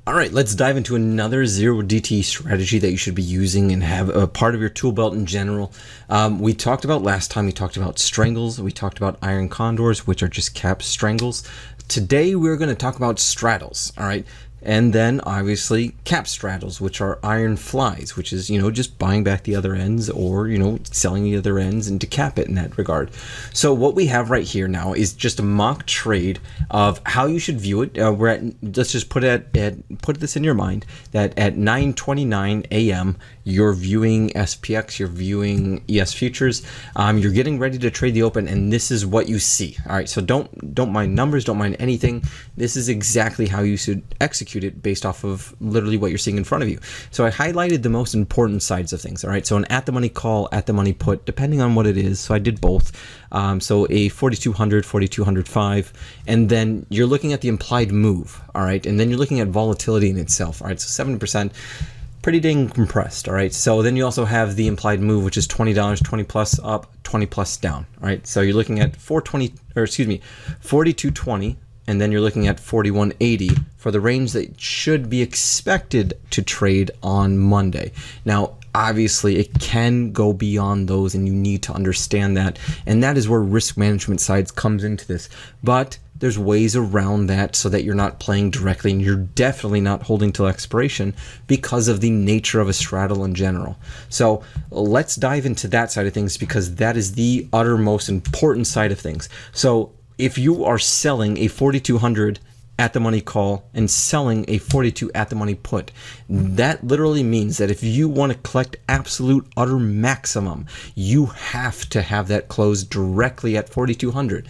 All right, let's dive into another zero DTE strategy that you should be using and have a part of your tool belt in general. We talked about last time, we talked about strangles, we talked about iron condors, which are just cap strangles. Today, we're going to talk about straddles, all right? And then obviously cap straddles, which are iron flies, which is, just buying back the other ends or, selling the other ends and to cap it in that regard. So what we have right here now is just a mock trade of how you should view it. Let's just put this in your mind that at 9:29 a.m. you're viewing SPX, you're viewing ES futures, you're getting ready to trade the open, and this is what you see. All right, so don't mind numbers, don't mind anything. This is exactly how you should execute it based off of literally what you're seeing in front of you. So I highlighted the most important sides of things. All right, so an at the money call, at the money put, depending on what it is. So I did both. So a 4200, 4205, and then you're looking at the implied move. All right, and then you're looking at volatility in itself. All right, so 7%. Pretty dang compressed. All right, so then you also have the implied move, which is $20, 20 plus up, 20 plus down. All right, so you're looking at 4220, and then you're looking at 4180 for the range that should be expected to trade on Monday. Now, obviously, it can go beyond those, and you need to understand that, and that is where risk management sides comes into this. But there's ways around that so that you're not playing directly, and you're definitely not holding till expiration because of the nature of a straddle in general. So let's dive into that side of things, because that is the uttermost important side of things. So if you are selling a 4200 at the money call and selling a 42 at the money put, that literally means that if you want to collect absolute utter maximum, you have to have that close directly at 4200,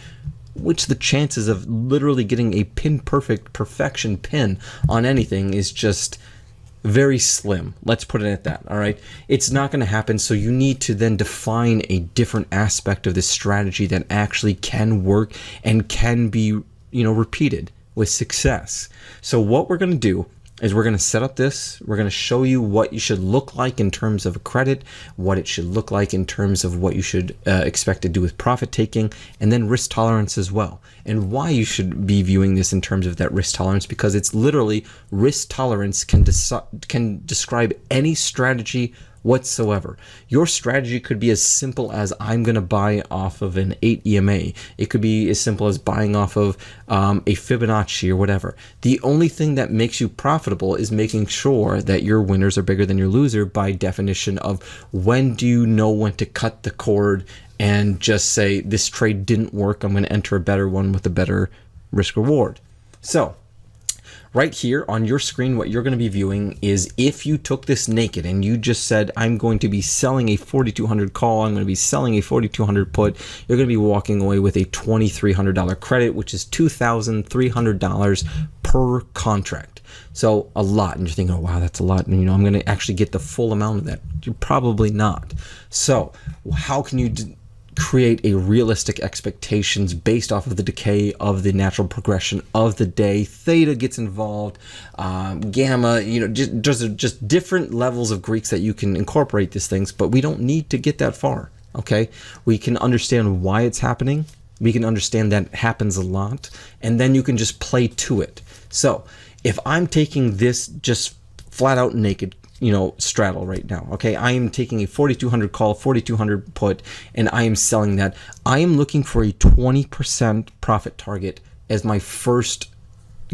which the chances of literally getting a perfection pin on anything is just very slim. Let's put it at that. All right, it's not going to happen. So you need to then define a different aspect of this strategy that actually can work and can be, repeated with success. So what we're going to do is we're going to set up this. We're going to show you what you should look like in terms of a credit, what it should look like in terms of what you should expect to do with profit taking, and then risk tolerance as well, and why you should be viewing this in terms of that risk tolerance, because it's literally risk tolerance can describe any strategy whatsoever. Your strategy could be as simple as I'm going to buy off of an 8 EMA. It could be as simple as buying off of a Fibonacci or whatever. The only thing that makes you profitable is making sure that your winners are bigger than your loser by definition of when do you know when to cut the cord and just say this trade didn't work, I'm going to enter a better one with a better risk reward. So right here on your screen, what you're going to be viewing is if you took this naked and you just said, I'm going to be selling a 4200 call, I'm going to be selling a 4200 put, you're going to be walking away with a $2,300 credit, which is $2,300 per contract. So a lot. And you're thinking, oh, wow, that's a lot. And, I'm going to actually get the full amount of that. You're probably not. So how can you create a realistic expectations based off of the decay of the natural progression of the day? Theta gets involved, gamma, just different levels of Greeks that you can incorporate these things, but we don't need to get that far. Okay, we can understand why it's happening, we can understand that it happens a lot, and then you can just play to it. So if I'm taking this just flat out naked straddle right now, okay, I am taking a 4200 call, 4200 put, and I am selling that. I am looking for a 20% profit target as my first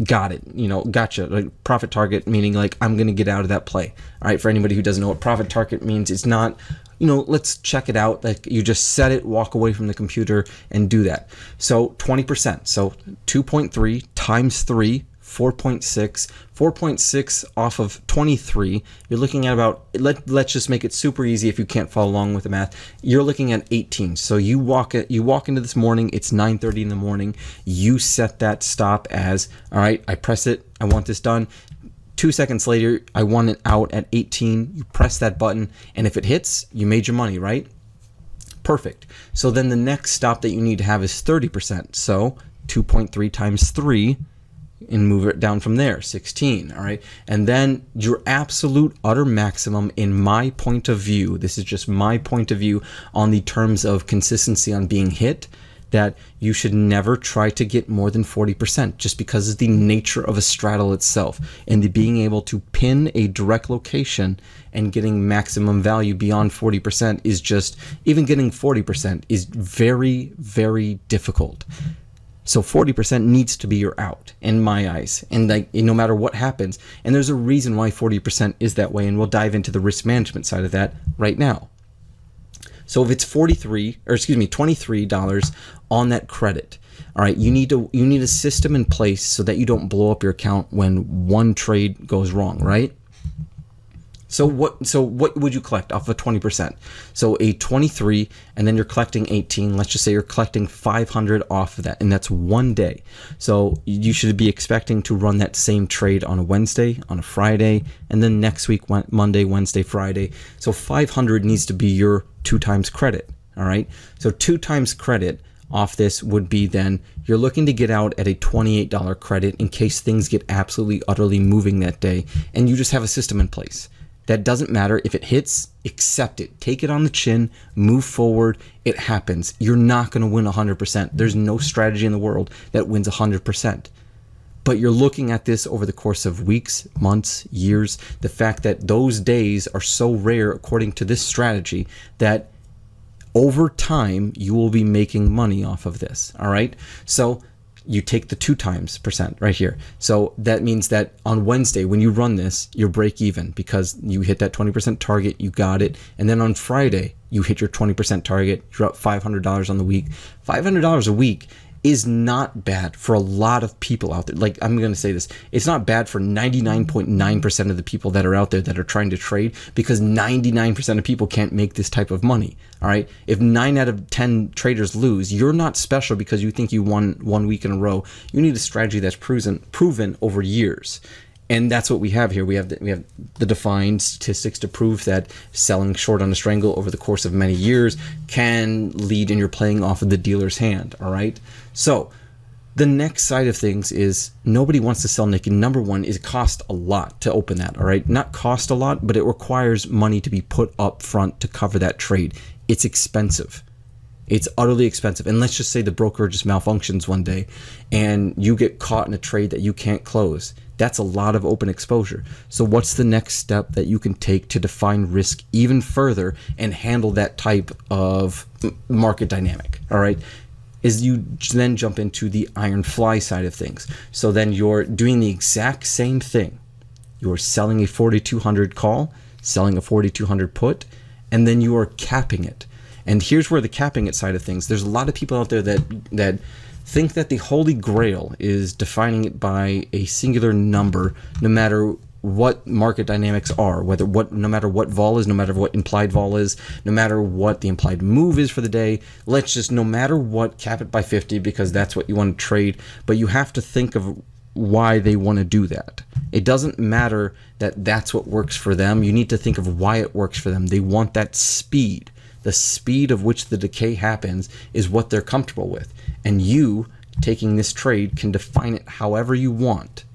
gotcha, like profit target, meaning like I'm going to get out of that play. All right, for anybody who doesn't know what profit target means, it's not, let's check it out. Like you just set it, walk away from the computer and do that. So 20%, so 2.3 times 3, 4.6 off of 23, you're looking at about, let's just make it super easy if you can't follow along with the math, you're looking at 18. So you walk into this morning, it's 9:30 in the morning, you set that stop as, all right, I press it, I want this done. 2 seconds later, I want it out at 18, you press that button, and if it hits, you made your money, right? Perfect. So then the next stop that you need to have is 30%. So 2.3 times 3, and move it down from there, 16, all right? And then your absolute utter maximum, in my point of view, this is just my point of view on the terms of consistency on being hit, that you should never try to get more than 40% just because of the nature of a straddle itself, and the being able to pin a direct location and getting maximum value beyond 40% is just, even getting 40% is very, very difficult. So 40% needs to be your out in my eyes, and like, no matter what happens. And there's a reason why 40% is that way, and we'll dive into the risk management side of that right now. So if it's $23 on that credit, all right, you need a system in place so that you don't blow up your account when one trade goes wrong, right? So what would you collect off of 20%? So a 23, and then you're collecting 18. Let's just say you're collecting 500 off of that, and that's one day. So you should be expecting to run that same trade on a Wednesday, on a Friday, and then next week, Monday, Wednesday, Friday. So 500 needs to be your 2 times credit, all right? So 2 times credit off this would be, then you're looking to get out at a $28 credit in case things get absolutely, utterly moving that day, and you just have a system in place. That doesn't matter. If it hits, accept it. Take it on the chin, move forward. It happens. You're not going to win 100%. There's no strategy in the world that wins 100%. But you're looking at this over the course of weeks, months, years. The fact that those days are so rare, according to this strategy, that over time, you will be making money off of this. All right. So you take the 2 times percent right here. So that means that on Wednesday, when you run this, you're break even because you hit that 20% target, you got it. And then on Friday, you hit your 20% target, you're up $500 on the week. $500 a week is not bad for a lot of people out there. Like, I'm going to say this, it's not bad for 99.9% of the people that are out there that are trying to trade, because 99% of people can't make this type of money. All right. If 9 out of 10 traders lose, you're not special because you think you won 1 week in a row. You need a strategy that's proven over years. And that's what we have here. We have the defined statistics to prove that selling short on a strangle over the course of many years can lead, and you're playing off of the dealer's hand. All right. So the next side of things is, nobody wants to sell naked. Number one is it costs a lot to open that. All right. Not cost a lot, but it requires money to be put up front to cover that trade. It's expensive. It's utterly expensive. And let's just say the broker just malfunctions one day and you get caught in a trade that you can't close. That's a lot of open exposure. So what's the next step that you can take to define risk even further and handle that type of market dynamic? All right. Is you then jump into the iron fly side of things. So then you're doing the exact same thing. You're selling a 4,200 call, selling a 4,200 put, and then you are capping it. And here's where the capping it side of things, there's a lot of people out there that think that the holy grail is defining it by a singular number, no matter what market dynamics are, no matter what vol is, no matter what implied vol is, no matter what the implied move is for the day. Let's just, no matter what, cap it by 50 because that's what you want to trade. But you have to think of why they want to do that. It doesn't matter that that's what works for them. You need to think of why it works for them. They want that speed. The speed of which the decay happens is what they're comfortable with. And you, taking this trade, can define it however you want.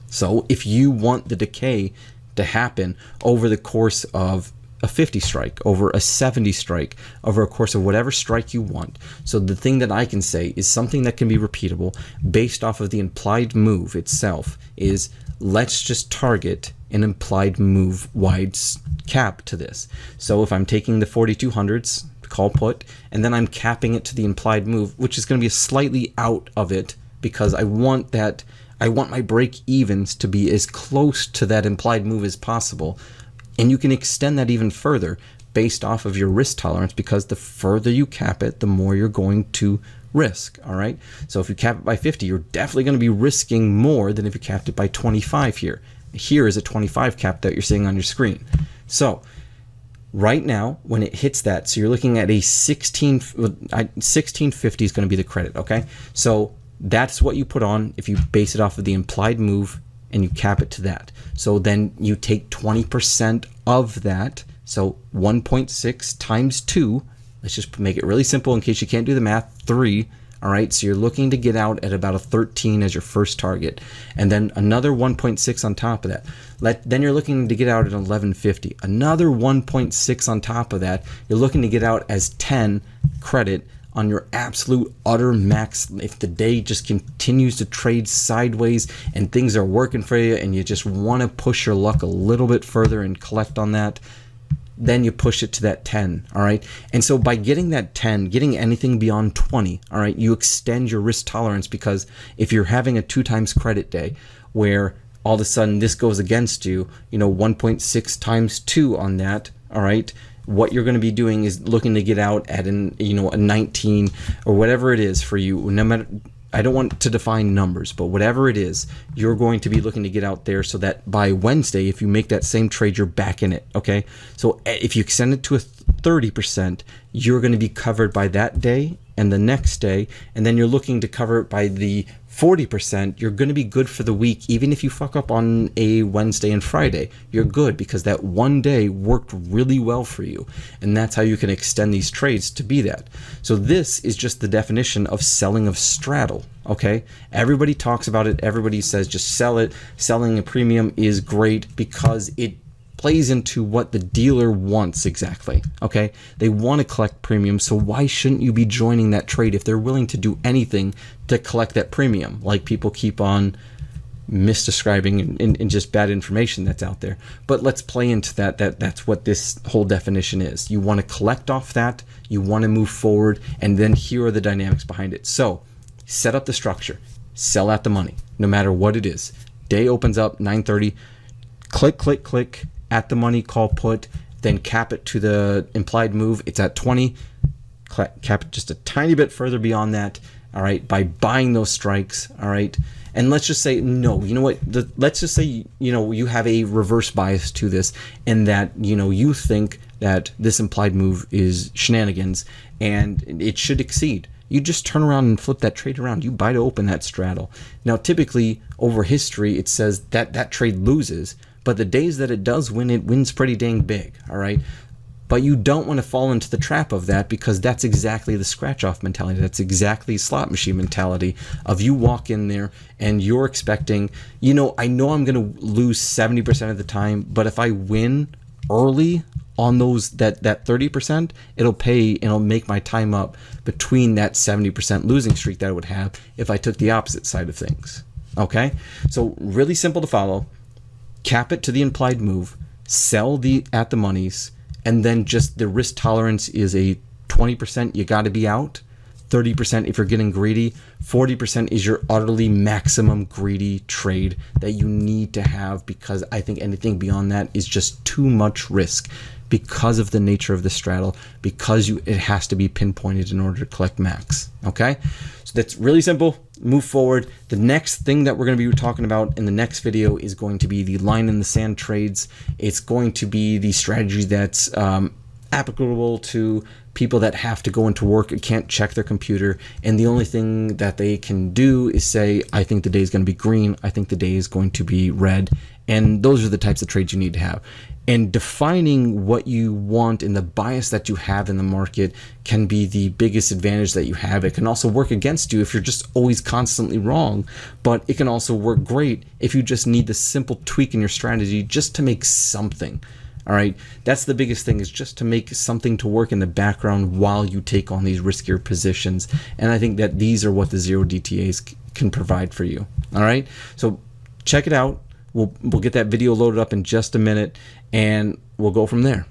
So if you want the decay to happen over the course of a 50 strike, over a 70 strike, over a course of whatever strike you want. So the thing that I can say is something that can be repeatable based off of the implied move itself is, let's just target an implied move wide cap to this. So if I'm taking the 4,200s call put, and then I'm capping it to the implied move, which is going to be slightly out of it because I want my break evens to be as close to that implied move as possible. And you can extend that even further based off of your risk tolerance, because the further you cap it, the more you're going to risk. All right. So if you cap it by 50, you're definitely going to be risking more than if you capped it by 25 here. Here is a 25 cap that you're seeing on your screen. So right now, when it hits that, so you're looking at a 1650 is going to be the credit. Okay. So that's what you put on if you base it off of the implied move and you cap it to that. So then you take 20% of that. So 1.6 times 2. Let's just make it really simple in case you can't do the math. 3. All right. So you're looking to get out at about a 13 as your first target. And then another 1.6 on top of that. Then you're looking to get out at 1150. Another 1.6 on top of that. You're looking to get out as 10 credit on your absolute utter max. If the day just continues to trade sideways and things are working for you and you just want to push your luck a little bit further and collect on that, then you push it to that 10, all right? And so by getting that 10, getting anything beyond 20, all right, you extend your risk tolerance, because if you're having a 2 times credit day where all of a sudden this goes against you, 1.6 times 2 on that, all right, what you're going to be doing is looking to get out at a 19 or whatever it is for you. No matter, I don't want to define numbers, but whatever it is, you're going to be looking to get out there so that by Wednesday, if you make that same trade, you're back in it, okay? So if you extend it to a 30%, you're going to be covered by that day and the next day, and then you're looking to cover it by the 40%. You're going to be good for the week. Even if you fuck up on a Wednesday and Friday, you're good, because that one day worked really well for you, and that's how you can extend these trades to be that. So this is just the definition of selling of straddle, okay? Everybody talks about it. Everybody says just sell it. Selling a premium is great because it plays into what the dealer wants exactly, okay? They want to collect premium, so why shouldn't you be joining that trade if they're willing to do anything to collect that premium? Like, people keep on misdescribing and just bad information that's out there. But let's play into that's what this whole definition is. You want to collect off that, you want to move forward, and then here are the dynamics behind it. So set up the structure, sell at the money, no matter what it is. Day opens up 9:30, click, click, click, at the money, call put, then cap it to the implied move. It's at 20, cap it just a tiny bit further beyond that, all right, by buying those strikes, all right? And let's just say, no, you know what, let's just say, you have a reverse bias to this, and that, you think that this implied move is shenanigans and it should exceed. You just turn around and flip that trade around. You buy to open that straddle. Now, typically, over history, it says that that trade loses, but the days that it does win, it wins pretty dang big, all right? But you don't want to fall into the trap of that, because that's exactly the scratch-off mentality. That's exactly slot machine mentality of you walk in there and you're expecting, I know I'm going to lose 70% of the time, but if I win early on those that 30%, it'll pay and it'll make my time up between that 70% losing streak that I would have if I took the opposite side of things, okay? So really simple to follow. Cap it to the implied move, sell at the monies, and then just the risk tolerance is a 20%, you got to be out. 30% if you're getting greedy. 40% is your utterly maximum greedy trade that you need to have, because I think anything beyond that is just too much risk because of the nature of the straddle, because it has to be pinpointed in order to collect max, okay? So that's really simple. Move forward. The next thing that we're going to be talking about in the next video is going to be the line in the sand trades. It's going to be the strategy that's applicable to people that have to go into work and can't check their computer, and the only thing that they can do is say, I think the day is going to be green, I think the day is going to be red, and those are the types of trades you need to have. And defining what you want and the bias that you have in the market can be the biggest advantage that you have. It can also work against you if you're just always constantly wrong, but it can also work great if you just need the simple tweak in your strategy just to make something. All right, that's the biggest thing, is just to make something to work in the background while you take on these riskier positions. And I think that these are what the zero DTAs can provide for you. All right, so check it out. We'll get that video loaded up in just a minute, and we'll go from there.